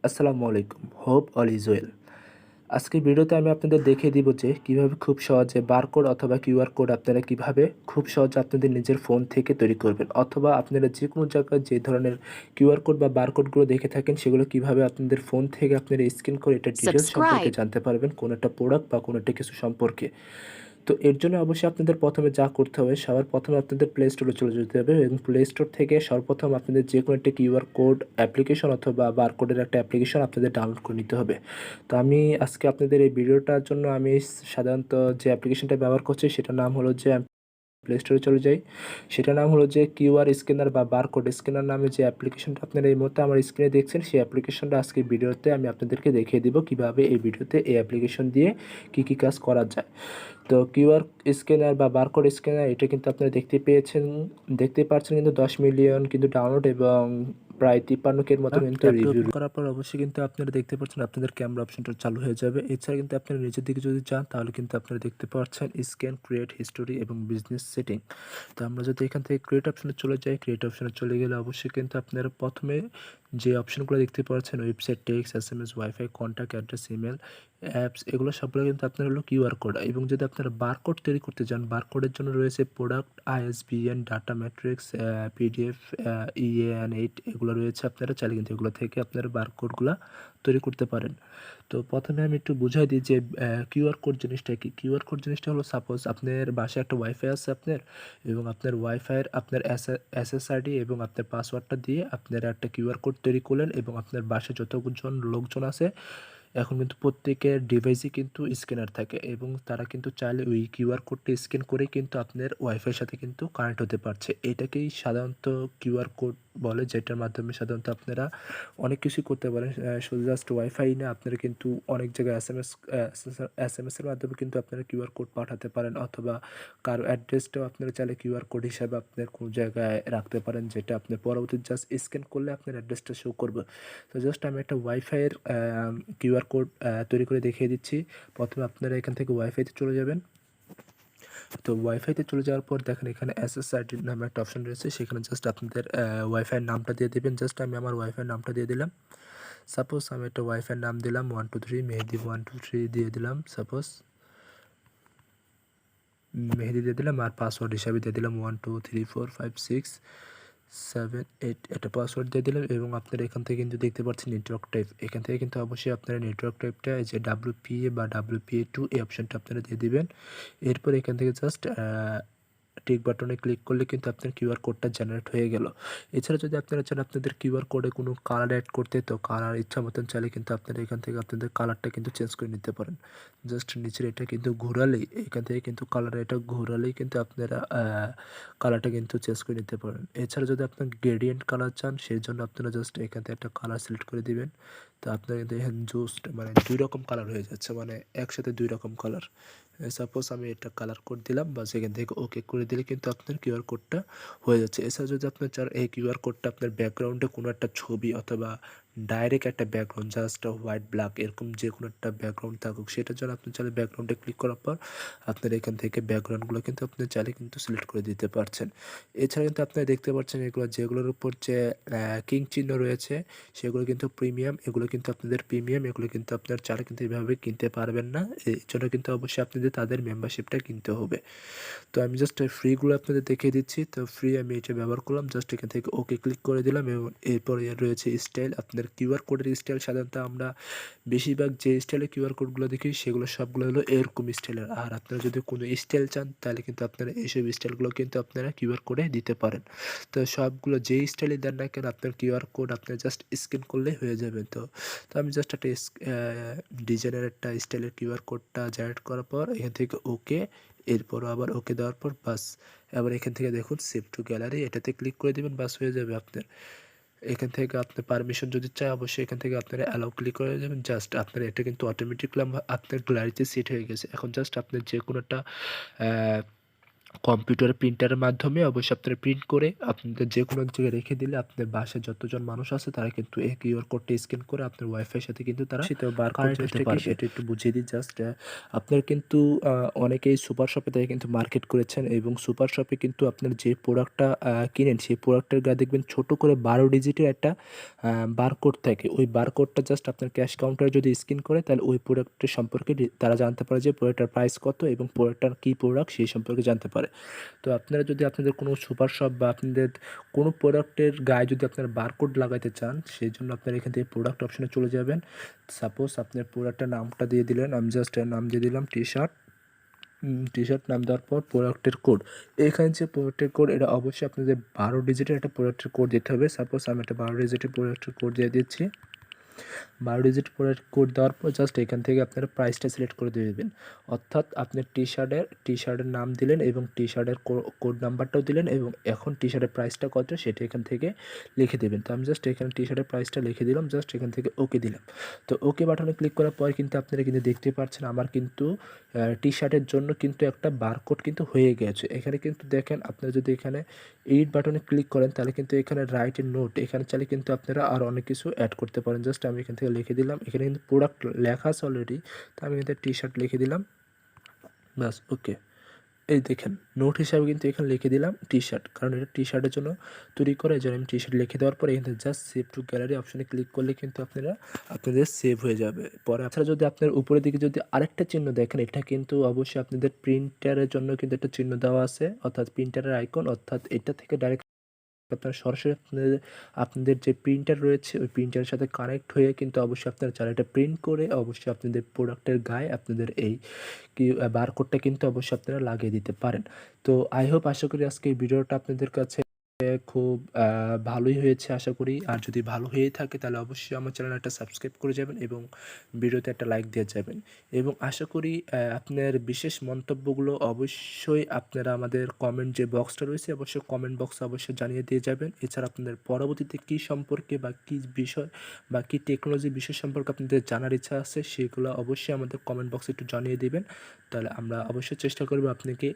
আসসালামু আলাইকুম। Hope all is well. আজকের ভিডিওতে আমি আপনাদের দেখিয়ে দিব যে কিভাবে খুব সহজে বারকোড অথবা কিউআর কোড আপনারা কিভাবে খুব সহজে আপনাদের নিজের ফোন থেকে তৈরি করবেন, অথবা আপনারা যেকোনো জায়গায় যে ধরনের কিউআর কোড বা বারকোডগুলো দেখে থাকেন সেগুলো কিভাবে আপনাদের ফোন থেকে আপনারা স্ক্যান করে এটা ডিটেইলস সম্পর্কে Subscribe. জানতে পারবেন, কোনো একটা প্রোডাক্ট বা কোনো একটা কিছু সম্পর্কে। তো এর জন্য অবশ্যই আপনাদের প্রথমে যা করতে হবে, সবার প্রথমে আপনাদের প্লে স্টোরে চলে যেতে হবে এবং প্লে স্টোর থেকে সর্বপ্রথম আপনাদের যে কোনো একটা কিউআর কোড অ্যাপ্লিকেশন অথবা বারকোডের একটা অ্যাপ্লিকেশন আপনাদের ডাউনলোড করে নিতে হবে। তো আমি আজকে আপনাদের এই ভিডিওটার জন্য আমি সাধারণত যে অ্যাপ্লিকেশনটা ব্যবহার করছি সেটার নাম হলো যে, প্লে স্টোরে চলে যাই। সেটার নাম হলো যে কিউআর স্ক্যানার বা বারকোড স্ক্যানার নামে যে অ্যাপ্লিকেশনটা আপনারা এই মুহূর্তে আমার স্ক্রিনে দেখছেন, সেই অ্যাপ্লিকেশনটা আজকের ভিডিওতে আমি আপনাদেরকে দেখিয়ে দিব কিভাবে এই ভিডিওতে এই অ্যাপ্লিকেশন দিয়ে কি কাজ করা যায়। তো কিউআর স্ক্যানার বা বারকোড স্ক্যানার এটা কিন্তু আপনারা দেখতে পাচ্ছেন কিন্তু 10 মিলিয়ন কিন্তু ডাউনলোড এবং প্রায় 53K এর মতো কিন্তু অ্যাপটি রিভিউ ওপেন করার পর অবশ্যই কিন্তু আপনারা দেখতে পাচ্ছেন আপনাদের ক্যামেরা অপশনটা চালু হয়ে যাবে। এছাড়া কিন্তু আপনারা নিচের দিকে যদি যান তাহলে কিন্তু আপনারা দেখতে পাচ্ছেন স্ক্যান, ক্রিয়েট হিস্টোরি এবং বিজনেস সেটিং। তো আমরা যদি এখান থেকে ক্রিয়েট অপশনে চলে যাই, ক্রিয়েট অপশনে চলে গেলে অবশ্যই কিন্তু আপনারা প্রথমে যে অপশনগুলো দেখতে পাচ্ছেন website, text, SMS, wifi, contact, address, email, apps, এগুলো সবগুলো কিন্তু আপনার হলো কিউআর কোড। এবং যদি আপনারা বারকোড তৈরি করতে চান, বারকোডের জন্য রয়েছে product, ISBN, data matrix, PDF, EAN eight, এগুলো রয়েছে। আপনারা চাইলে কিন্তু এগুলো থেকে আপনারা বারকোডগুলো তৈরি করতে পারেন। তো প্রথমে আমি একটু বুঝাই দিই যে কিউআর কোড জিনিসটা কি। কিউআর কোড জিনিসটা হলো, সাপোজ আপনার বাসায় একটা ওয়াইফাই আছে আপনার, এবং আপনার ওয়াইফাইয়ের আপনার এসএসআইডি এবং আপনার পাসওয়ার্ডটা দিয়ে আপনারা একটা কিউআর কোড তৈরি করলেন, এবং আপনার বাসায় যতজন লোকজন আছে এখন কিন্তু প্রত্যেকের ডিভাইসে কিন্তু স্ক্যানার থাকে, এবং তারা কিন্তু চাইলে ওই কিউআর কোডটা স্ক্যান করে কিন্তু আপনার ওয়াইফাইয়ের সাথে কিন্তু কানেক্ট হতে পারছে। এটাকেই সাধারণত কিউআর কোড বলে, যেটার মাধ্যমে সাধারণত আপনারা অনেক কিছুই করতে পারেন। শুধু জাস্ট ওয়াইফাই না, আপনারা কিন্তু অনেক জায়গায় এসএমএসের মাধ্যমে কিন্তু আপনারা কিউআর কোড পাঠাতে পারেন, অথবা কারো অ্যাড্রেসটাও আপনারা চাইলে কিউআর কোড হিসাবে আপনার কোনো জায়গায় রাখতে পারেন, যেটা আপনি পরবর্তীতে জাস্ট স্ক্যান করলে আপনার অ্যাড্রেসটা শো করবে। তো জাস্ট আমি একটা ওয়াইফাইয়ের কিউআর কোড তৈরি করে দেখিয়ে দিচ্ছি। প্রথমে আপনারা এখান থেকে ওয়াইফাইতে চলে যাবেন। তো ওয়াইফাইতে চলে যাওয়ার পর দেখেন এখানে এসএসআইডি নামে একটা অপশন রয়েছে, সেখানে জাস্ট আপনাদের ওয়াইফাইয়ের নামটা দিয়ে দেবেন। জাস্ট আমি আমার ওয়াইফাইয়ের নামটা দিয়ে দিলাম। সাপোজ আমি একটা ওয়াইফাইয়ের নাম দিলাম 123 মেহেদি 123 দিয়ে দিলাম। সাপোজ মেহেদি দিয়ে দিলাম, আর পাসওয়ার্ড হিসাবে দিয়ে দিলাম 12345678, এটা পাসওয়ার্ড দিয়ে দিলাম। এবং আপনারা এখান থেকে কিন্তু দেখতে পাচ্ছেন নেটওয়ার্ক টাইপ, এখান থেকে কিন্তু অবশ্যই আপনারা নেটওয়ার্ক টাইপটা যে WPA বা WPA2 এই অপশানটা আপনারা দিয়ে দিবেন। এরপর এখান থেকে জাস্ট টিক বাটনে ক্লিক করলে কিন্তু আপনার কিউআর কোডটা জেনারেট হয়ে গেল। এছাড়া যদি আপনারা চান আপনাদের কিউআর কোডে কোনো কালার অ্যাড করতে, তো কালার ইচ্ছা মতন চাইলে কিন্তু আপনারা এখান থেকে আপনাদের কালারটা কিন্তু চেঞ্জ করে নিতে পারেন। জাস্ট নিচের এটা কিন্তু ঘোরালেই, এখান থেকে কিন্তু কালার এটা ঘোরালেই কিন্তু আপনারা কালারটা কিন্তু চেঞ্জ করে নিতে পারেন। এছাড়া যদি আপনার গ্রেডিয়েন্ট কালার চান, সেই জন্য আপনারা জাস্ট এখান থেকে একটা কালার সিলেক্ট করে দিবেন। তো আপনার কিন্তু এখানে জাস্ট মানে 2 রকম কালার হয়ে যাচ্ছে, মানে একসাথে 2 রকম কালার। সাপোজ আমি এটা কালার কোড দিলাম, বা সেখান থেকে ওকে করে দিলে কিন্তু আপনার কিউআর কোডটা হয়ে যাচ্ছে। এছাড়া যদি আপনার চান এই কিউআর কোডটা আপনার ব্যাকগ্রাউন্ডে কোনো একটা ছবি অথবা ডাইরেক্ট একটা ব্যাকগ্রাউন্ড, জাস্ট হোয়াইট ব্ল্যাক এরকম যে কোনো একটা ব্যাকগ্রাউন্ড থাকুক, সেটার জন্য আপনি চাইলে ব্যাকগ্রাউন্ডে ক্লিক করার পর আপনার এখান থেকে ব্যাকগ্রাউন্ডগুলো কিন্তু আপনি চাইলে কিন্তু সিলেক্ট করে দিতে পারছেন। এছাড়া কিন্তু আপনারা দেখতে পাচ্ছেন এগুলো যেগুলোর উপর যে কিং চিহ্ন রয়েছে সেগুলো কিন্তু প্রিমিয়াম, এগুলো কিন্তু আপনাদের প্রিমিয়াম, এগুলো কিন্তু আপনার চাইলে কিন্তু এভাবে কিনতে পারবেন না। এই জন্য কিন্তু অবশ্যই আপনাদের তাদের মেম্বারশিপটা কিনতে হবে। তো আমি জাস্ট ফ্রিগুলো আপনাদের দেখিয়ে দিচ্ছি। তো ফ্রি আমি এটা ব্যবহার করলাম, জাস্ট এখান থেকে ওকে ক্লিক করে দিলাম। এবং এরপরে রয়েছে স্টাইল, আপনার কিউআর কোডের স্টাইল। সাধারণত আমরা বেশিরভাগ যে স্টাইলে কিউআর কোডগুলো দেখি সেগুলো সবগুলো হলো এরকম স্টাইলের। আর আপনারা যদি কোনো স্টাইল চান তাহলে কিন্তু আপনারা এইসব স্টাইলগুলো কিন্তু আপনারা কিউআর কোডে দিতে পারেন। তো সবগুলো যেই স্টাইলে দেন না কেন, আপনার কিউআর কোড আপনার জাস্ট স্ক্যান করলে হয়ে যাবে। তো আমি জাস্ট একটা ডিজাইনের একটা স্টাইলের কিউআর কোডটা জেনারেট করার পর এখান থেকে ওকে, এরপর আবার ওকে দেওয়ার পর বাস, আবার এখান থেকে দেখুন সেভ টু গ্যালারি, এটাতে ক্লিক করে দেবেন, বাস হয়ে যাবে আপনার। এখান থেকে আপনার পারমিশন যদি চায় অবশ্যই এখান থেকে আপনারা অ্যালাউ ক্লিক করে দেবেন। জাস্ট আপনার এটা কিন্তু অটোমেটিকলি আপনার গ্যালারিতে সেট হয়ে গেছে। এখন জাস্ট আপনার যে কোনো একটা কম্পিউটার প্রিন্টারের মাধ্যমে অবশ্যই আপনারা প্রিন্ট করে আপনাদের যে কোনো এক জায়গায় রেখে দিলে আপনাদের বাসায় যতজন মানুষ আছে তারা কিন্তু এই কিউআর কোডটা স্ক্যান করে আপনার ওয়াইফাইয়ের সাথে কিন্তু তারা সেটা বারকোড কানেক্ট হতে জিনিসটা কি পারবে। সেটা একটু বুঝিয়ে দিই জাস্ট। আপনার কিন্তু অনেকেই সুপার শপে থেকে কিন্তু মার্কেট করেছেন এবং সুপার শপে কিন্তু আপনার যে প্রোডাক্টটা কিনেন সেই প্রোডাক্টের গায়ে দেখবেন ছোট করে 12 ডিজিটের একটা বারকোড থাকে। ওই বারকোডটা জাস্ট আপনার ক্যাশ কাউন্টারে যদি স্ক্যান করে তাহলে ওই প্রোডাক্টের সম্পর্কে তারা জানতে পারে যে প্রোডাক্টটার প্রাইস কত এবং প্রোডাক্টটার কী প্রোডাক্ট সেই সম্পর্কে জানতে পারে। তো আপনারা যদি আপনাদের কোনো সুপার শপ বা আপনাদের কোনো প্রোডাক্টের গায়ে যদি আপনারা বারকোড লাগাইতে চান, সেই জন্য আপনারা এখান থেকে প্রোডাক্ট অপশনে চলে যাবেন। সাপোজ আপনার প্রোডাক্টের নামটা দিয়ে দিলেন, আমি জাস্ট নাম দিয়ে দিলাম টি-শার্ট। টি-শার্ট নাম দেওয়ার পর প্রোডাক্টের কোড, এখানে যে প্রোডাক্টের কোড এটা অবশ্যই আপনাদের 12 ডিজিটের একটা প্রোডাক্টের কোড দিতে হবে। সাপোজ আমি একটা 12 ডিজিটের প্রোডাক্টের কোড দিয়ে দিচ্ছি। 12 ডিজিট প্রোডাক্ট কোড দেওয়ার পর জাস্ট এখান থেকে আপনারা প্রাইসটা সিলেক্ট করে দিয়ে দেবেন। অর্থাৎ আপনার টি-শার্টের নাম দিলেন এবং টি-শার্টের কোড নাম্বারটাও দিলেন এবং এখন টি-শার্টের প্রাইসটা কত সেটা এখান থেকে লিখে দেবেন। তো আমি জাস্ট এখানে টি-শার্টের প্রাইসটা লিখে দিলাম, জাস্ট এখান থেকে ওকে দিলাম। তো ওকে বাটনে ক্লিক করার পর কিন্তু আপনারা কিন্তু দেখতে পাচ্ছেন আমার কিন্তু টি-শার্টের জন্য কিন্তু একটা বারকোড কিন্তু হয়ে গেছে। এখানে কিন্তু দেখেন আপনারা যদি এখানে এডিট বাটনে ক্লিক করেন তাহলে কিন্তু এখানে রাইট এ নোট, এখানে চাইলে কিন্তু আপনারা আরও অনেক কিছু অ্যাড করতে পারেন। জাস্ট আমি এখান থেকে লিখে দিলাম, এখানে কিন্তু প্রোডাক্ট লেখা আছে অলরেডি, তো আমি এখানে টি-শার্ট লিখে দিলাম, ব্যাস ওকে। এই দেখেন নোট হিসাবে কিন্তু এখানে লিখে দিলাম টি-শার্ট, কারণ এটা টি-শার্টের জন্য তৈরি করে, এই জন্য আমি টি-শার্ট লিখে দেওয়ার পরে এখানে জাস্ট সেভ টু গ্যালারি অপশনে ক্লিক করলে কিন্তু আপনাদের সেভ হয়ে যাবে। পরে আপনারা যদি আপনার উপরের দিকে যদি আরেকটা চিহ্ন দেখেন, এটা কিন্তু অবশ্যই আপনাদের প্রিন্টারের জন্য কিন্তু একটা চিহ্ন দেওয়া আছে, অর্থাৎ প্রিন্টারের আইকন, অর্থাৎ এটা থেকে ডাইরেক্ট আপনারা সরাসরি আপনাদের যে প্রিন্টার রয়েছে ওই প্রিন্টারের সাথে কানেক্ট হয়ে কিন্তু অবশ্যই আপনারা চাইলে এটা প্রিন্ট করে অবশ্যই আপনাদের প্রোডাক্টের গায়ে আপনাদের এই বারকোডটা কিন্তু অবশ্যই আপনারা লাগিয়ে দিতে পারেন। তো আই হোপ, আশা করি আজকে এই ভিডিওটা আপনাদের কাছে খুব ভালোই হয়েছে আশা করি। আর যদি ভালো হয়েই থাকে তাহলে অবশ্যই আমার চ্যানেল একটা সাবস্ক্রাইব করে যাবেন এবং ভিডিওতে একটা লাইক দিয়ে যাবেন এবং আশা করি আপনার বিশেষ মন্তব্যগুলো অবশ্যই আপনারা আমাদের কমেন্ট যে বক্সটা রয়েছে অবশ্যই কমেন্ট বক্সে অবশ্যই জানিয়ে দিয়ে যাবেন। এছাড়া আপনাদের পরবর্তীতে কী সম্পর্কে বা কী বিষয় বা কী টেকনোলজি বিষয় সম্পর্কে আপনাদের জানার ইচ্ছা আছে সেগুলো অবশ্যই আমাদের কমেন্ট বক্সে একটু জানিয়ে দিবেন, তাহলে আমরা অবশ্যই চেষ্টা করব আপনাকে